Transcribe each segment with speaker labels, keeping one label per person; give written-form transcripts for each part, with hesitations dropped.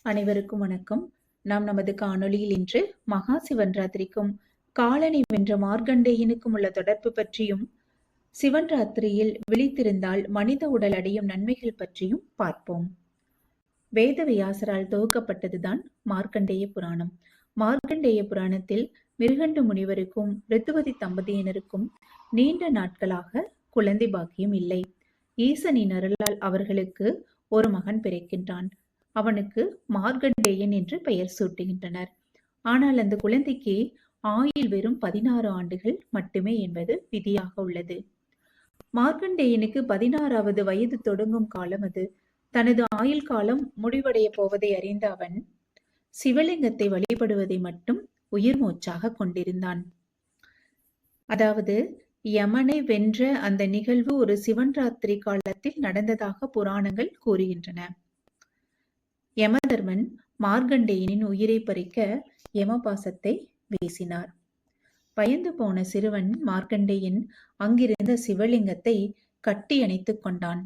Speaker 1: அனைவருக்கும் வணக்கம். நாம் நமது காணொளியில் இன்று மகா சிவன்ராத்திரிக்கும் காலனை வென்ற மார்க்கண்டேயனுக்கும் உள்ள தொடர்பு பற்றியும், சிவன்ராத்திரியில் விழித்திருந்தால் மனித உடல் அடையும் நன்மைகள் பற்றியும் பார்ப்போம். வேதவியாசரால் தொகுக்கப்பட்டதுதான் மார்க்கண்டேய புராணம். மார்க்கண்டேய புராணத்தில் மிருகண்டு முனிவருக்கும் ரித்துவதி தம்பதியினருக்கும் நீண்ட நாட்களாக குழந்தை பாக்கியம் இல்லை. ஈசனின் அருளால் அவர்களுக்கு ஒரு மகன் பிறக்கின்றான். அவனுக்கு மார்க்கண்டேயன் என்று பெயர் சூட்டுகின்றனர். ஆனால் அந்த குழந்தைக்கு ஆயுள் வெறும் 16 ஆண்டுகள் மட்டுமே என்பது விதியாக உள்ளது. மார்க்கண்டேயனுக்கு 16வது வயது தொடங்கும் காலம் அது. தனது ஆயுள் காலம் முடிவடைய போவதை அறிந்த அவன் சிவலிங்கத்தை வழிபடுவதை மட்டும் உயிர் மூச்சாக கொண்டிருந்தான். அதாவது யமனை வென்ற அந்த நிகழ்வு ஒரு சிவன்ராத்திரி காலத்தில் நடந்ததாக புராணங்கள் கூறுகின்றன. யமதர்மன் மார்க்கண்டேயனின் உயிரை பறிக்க யமபாசத்தை வீசினார். பயந்து போன சிறுவன் மார்க்கண்டேயன் அங்கிருந்த சிவலிங்கத்தை கட்டி அணைத்துக் கொண்டான்.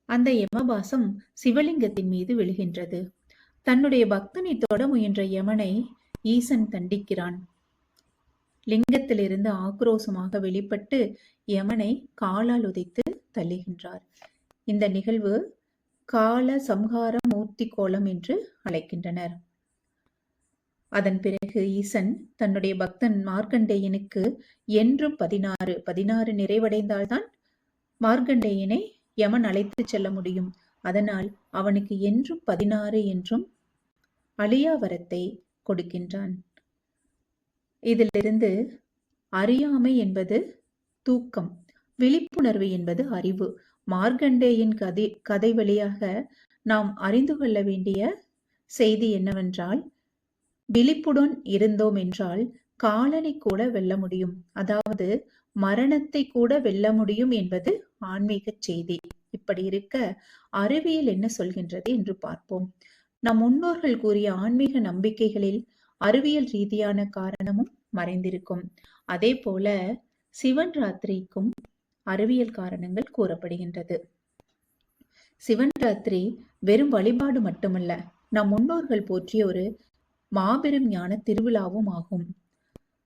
Speaker 1: அந்த யமபாசம் சிவலிங்கத்தின் மீது விழுகின்றது. தன்னுடைய பக்தனை தொட முயன்ற யமனை ஈசன் தண்டிக்கிறான். லிங்கத்திலிருந்து ஆக்ரோசமாக வெளிப்பட்டு யமனை காலால் உதைத்து தள்ளுகின்றார். இந்த நிகழ்வு கால சம்ஹார மூர்த்தி கோலம் என்று அழைக்கின்றனர். அதன் பிறகு ஈசன் தன்னுடைய பக்தன் மார்க்கண்டேயனுக்கு என்றும் 16 நிறைவடைந்தால்தான் மார்க்கண்டேயனை யமன் அழைத்து செல்ல முடியும். அதனால் அவனுக்கு என்றும் 16 என்றும் அழியா வரத்தை கொடுக்கின்றான். இதிலிருந்து அறியாமை என்பது தூக்கம், விழிப்புணர்வு என்பது அறிவு. மார்க்கண்டேயன் கதை வழியாக நாம் அறிந்து கொள்ள வேண்டிய செய்தி என்னவென்றால், விழிப்புடன் இருந்தோம் என்றால் காலனை கூட வெல்ல முடியும், அதாவது மரணத்தை கூட வெல்ல முடியும் என்பது ஆன்மீக செய்தி. இப்படி இருக்க அறிவியல் என்ன சொல்கின்றது என்று பார்ப்போம். நம் முன்னோர்கள் கூறிய ஆன்மீக நம்பிக்கைகளில் அறிவியல் ரீதியான காரணமும் மறைந்திருக்கும். அதே போல சிவன் ராத்திரிக்கும் அறிவியல் காரணங்கள் கூறப்படுகின்றது. சிவன் ராத்திரி வெறும் வழிபாடு மட்டுமல்ல, நம் முன்னோர்கள் போற்றிய ஒரு மாபெரும் ஞான திருவிழாவும் ஆகும்.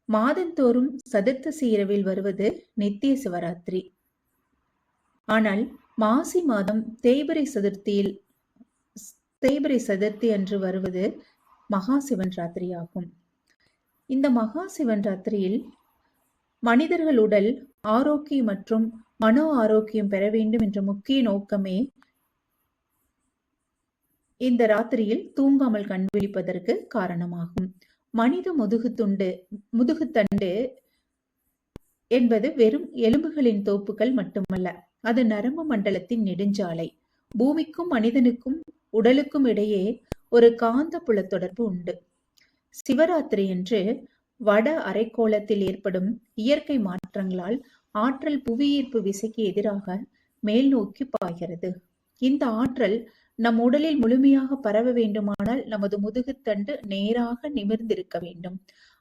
Speaker 1: மாதந்தோறும் சதுர்த்தசி இரவில் வருவது நித்திய சிவராத்திரி. ஆனால் மாசி மாதம் தேய்பிரை சதுர்த்தி அன்று வருவது மகா சிவன் ராத்திரி ஆகும். இந்த மகா சிவன் ராத்திரியில் மனிதர்கள் உடல் ஆரோக்கியம் மற்றும் மனோ ஆரோக்கியம் பெற வேண்டும் என்ற முக்கிய நோக்கமே இந்த ராத்திரியில் தூங்காமல் கண் விழிப்பதற்கு காரணமாகும். மனித முதுகுத்தண்டு என்பது வெறும் எலும்புகளின் தோப்புகள் மட்டுமல்ல, அது நரம்பு மண்டலத்தின் நெடுஞ்சாலை. பூமிக்கும் மனிதனுக்கும் உடலுக்கும் இடையே ஒரு காந்த புல தொடர்பு உண்டு. சிவராத்திரி என்று வட அரைக்கோளத்தில் ஏற்படும் இயற்கை மாற்றங்களால் ஆற்றல் புவியீர்ப்பு விசைக்கு எதிராக மேல் நோக்கி பாய்கிறது. இந்த ஆற்றல் நம் உடலில் முழுமையாக பரவ வேண்டுமானால் நமது முதுகுத்தண்டு நேராக நிமிர்ந்திருக்க வேண்டும்.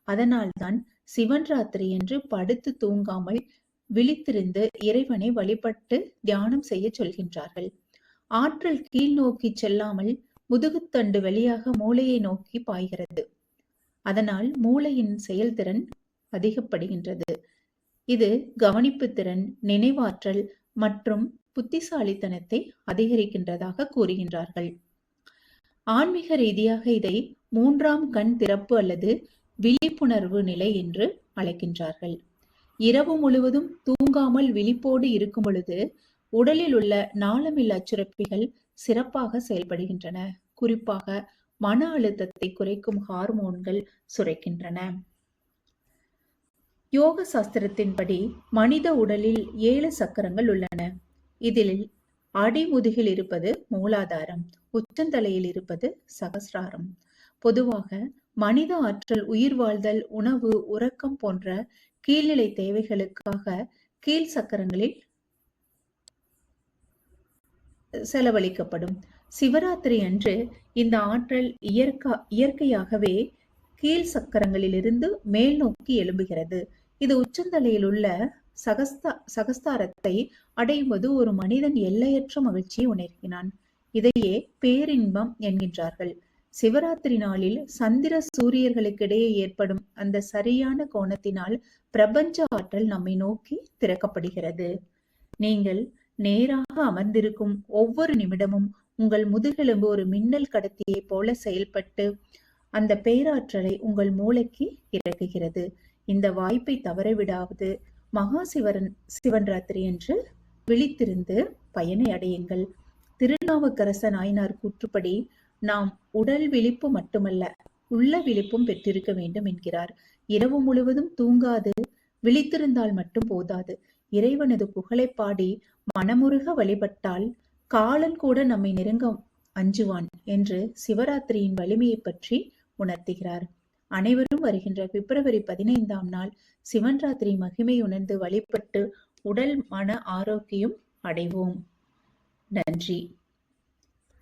Speaker 1: அதனால்தான் சிவன் ராத்திரி என்று படுத்து தூங்காமல் விழித்திருந்து இறைவனை வழிபட்டு தியானம் செய்ய சொல்கின்றார்கள். ஆற்றல் கீழ் நோக்கி செல்லாமல் முதுகுத்தண்டு வழியாக மூளையை நோக்கி பாய்கிறது. அதனால் மூளையின் செயல்திறன் அதிகப்படுகின்றது. இது கவனிப்பு திறன், நினைவாற்றல் மற்றும் புத்திசாலித்தனத்தை அதிகரிக்கின்றதாக கூறுகின்றார்கள். ஆன்மீக ரீதியாக இதை 3ஆம் கண் திறப்பு அல்லது விழிப்புணர்வு நிலை என்று அழைக்கின்றார்கள். இரவு முழுவதும் தூங்காமல் விழிப்போடு இருக்கும் பொழுது உடலில் உள்ள நாளமில்லா சுரப்பிகள் சிறப்பாக செயல்படுகின்றன. குறிப்பாக மன அழுத்தத்தை குறைக்கும் ஹார்மோன்கள் சுரக்கின்றன. யோக சாஸ்திரத்தின்படி மனித உடலில் 7 சக்கரங்கள் உள்ளன. இதில் அடிமுதுகில் இருப்பது மூலாதாரம், உச்சந்தலையில் இருப்பது சகசிராரம். பொதுவாக மனித ஆற்றல் உயிர் வாழ்தல், உணவு, உறக்கம் போன்ற கீழ்நிலை தேவைகளுக்காக கீழ் சக்கரங்களில் செலவழிக்கப்படும். சிவராத்திரி அன்று இந்த ஆற்றல் இயற்கையாகவே கீழ் சக்கரங்களிலிருந்து மேல் நோக்கி எழும்புகிறது. இது உச்சந்தலையில் உள்ள சகஸ்தாரத்தை அடையும்போது ஒரு மனிதன் எல்லையற்ற மகிழ்ச்சியை உணர்கிறான். இதையே பேரின்பம் என்கின்றார்கள். சிவராத்திரி நாளில் சந்திர சூரியர்களுக்கிடையே ஏற்படும் அந்த சரியான கோணத்தினால் பிரபஞ்ச ஆற்றல் நம்மை நோக்கி திறக்கப்படுகிறது. நீங்கள் நேராக அமர்ந்திருக்கும் ஒவ்வொரு நிமிடமும் உங்கள் முதுகெலும்பு ஒரு மின்னல் கடத்தியை போல செயல்பட்டு அந்த பேராற்றலை உங்கள் மூளைக்கு இறக்குகிறது. இந்த வாய்ப்பை தவறவிடாது மகா சிவன் ராத்திரி என்று விழித்திருந்து பயனை அடையுங்கள். திருநாவுக்கரச நாயனார் கூற்றுப்படி நாம் உடல் விழிப்பு மட்டுமல்ல, உள்ள விழிப்பும் பெற்றிருக்க வேண்டும் என்கிறார். இரவு முழுவதும் தூங்காது விழித்திருந்தால் மட்டும் போதாது. இறைவனது புகழை பாடி மனமுருக வழிபட்டால் காலன் கூட நம்மை நெருங்க அஞ்சுவான் என்று சிவராத்திரியின் வலிமையை பற்றி உணர்த்துகிறார். அனைவரும் வருகின்ற பிப்ரவரி 15ஆம் நாள் சிவன் ராத்திரி மகிமை உணர்ந்து வழிபட்டு உடல் மன ஆரோக்கியம் அடைவோம். நன்றி.